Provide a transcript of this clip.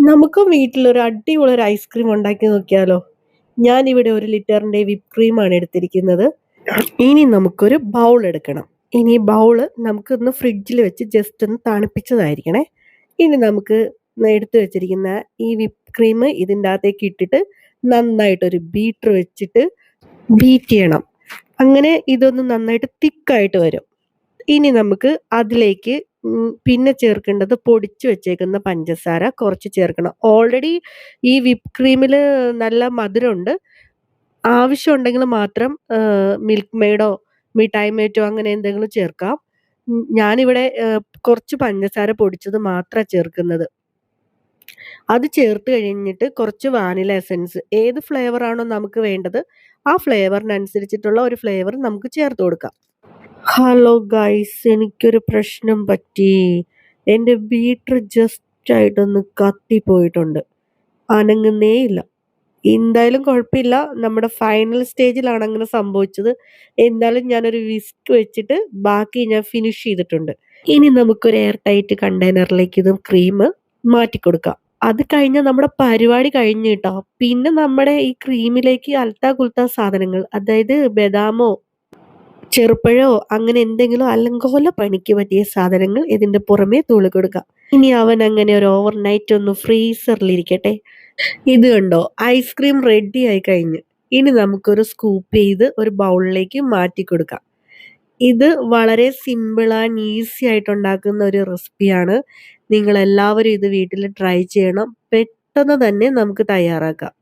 നമുക്കും വീട്ടിലൊരു അടിപൊളി ഒരു ഐസ്ക്രീം ഉണ്ടാക്കി നോക്കിയാലോ? ഞാനിവിടെ 1 ലിറ്ററിന്റെ വിപ്പ് ക്രീമാണ് എടുത്തിരിക്കുന്നത്. ഇനി നമുക്കൊരു ബൗൾ എടുക്കണം. ഇനി ബൗള് നമുക്കൊന്ന് ഫ്രിഡ്ജിൽ വെച്ച് ജസ്റ്റ് ഒന്ന് തണുപ്പിച്ചതായിരിക്കണേ. ഇനി നമുക്ക് എടുത്തു വെച്ചിരിക്കുന്ന ഈ വിപ്പ് ക്രീം ഇതിൻ്റെ അകത്തേക്ക് ഇട്ടിട്ട് നന്നായിട്ടൊരു ബീറ്റർ വെച്ചിട്ട് ബീറ്റ് ചെയ്യണം. അങ്ങനെ ഇതൊന്ന് നന്നായിട്ട് തിക്കായിട്ട് വരും. ഇനി നമുക്ക് അതിലേക്ക് പിന്നെ ചേർക്കേണ്ടത് പൊടിച്ചു വെച്ചേക്കുന്ന പഞ്ചസാര കുറച്ച് ചേർക്കണം. ഓൾറെഡി ഈ വിപ്പ് ക്രീമിൽ നല്ല മധുരമുണ്ട്. ആവശ്യമുണ്ടെങ്കിൽ മാത്രം മിൽക്ക് മെയ്ഡോ മിഠായി മേറ്റോ അങ്ങനെ എന്തെങ്കിലും ചേർക്കാം. ഞാനിവിടെ കുറച്ച് പഞ്ചസാര പൊടിച്ചത് മാത്രമാണ് ചേർക്കുന്നത്. അത് ചേർത്ത് കഴിഞ്ഞിട്ട് കുറച്ച് വാനില എസൻസ് ഏത് ഫ്ലേവറാണോ നമുക്ക് വേണ്ടത് ആ ഫ്ലേവറിനനുസരിച്ചിട്ടുള്ള ഒരു ഫ്ലേവർ നമുക്ക് ചേർത്ത് കൊടുക്കാം. ഹലോ ഗൈസ്, എനിക്കൊരു പ്രശ്നം പറ്റി. എൻ്റെ ബീറ്റർ ജസ്റ്റായിട്ടൊന്ന് കത്തിപ്പോയിട്ടുണ്ട്. അനങ്ങുന്നേ ഇല്ല. എന്തായാലും കുഴപ്പമില്ല. നമ്മുടെ ഫൈനൽ സ്റ്റേജിലാണ് അങ്ങനെ സംഭവിച്ചത്. എന്തായാലും ഞാനൊരു വിസ്ക് വെച്ചിട്ട് ബാക്കി ഞാൻ ഫിനിഷ് ചെയ്തിട്ടുണ്ട്. ഇനി നമുക്കൊരു എയർ ടൈറ്റ് കണ്ടെയ്നറിലേക്ക് ഇത് ക്രീം മാറ്റി കൊടുക്കാം. അത് കഴിഞ്ഞാൽ നമ്മുടെ പരിപാടി കഴിഞ്ഞ് കേട്ടോ. പിന്നെ നമ്മുടെ ഈ ക്രീമിലേക്ക് അൽത്താ കുൽത്താ സാധനങ്ങൾ, അതായത് ബദാമോ ചെറുപ്പഴോ അങ്ങനെ എന്തെങ്കിലും അലങ്കോല പണിക്ക് പറ്റിയ സാധനങ്ങൾ ഇതിന്റെ പുറമേ തൂളി കൊടുക്കാം. ഇനി അവൻ അങ്ങനെ ഒരു ഓവർ നൈറ്റ് ഒന്ന് ഫ്രീസറിലിരിക്കട്ടെ. ഇത് കണ്ടോ, ഐസ്ക്രീം റെഡി ആയി കഴിഞ്ഞ്. ഇനി നമുക്കൊരു സ്കൂപ്പ് ചെയ്ത് ഒരു ബൗളിലേക്ക് മാറ്റി കൊടുക്കാം. ഇത് വളരെ സിമ്പിൾ ആൻഡ് ഈസി ആയിട്ട് ഉണ്ടാക്കുന്ന ഒരു റെസിപ്പിയാണ്. നിങ്ങൾ എല്ലാവരും ഇത് വീട്ടിൽ ട്രൈ ചെയ്യണം. പെട്ടെന്ന് തന്നെ നമുക്ക് തയ്യാറാക്കാം.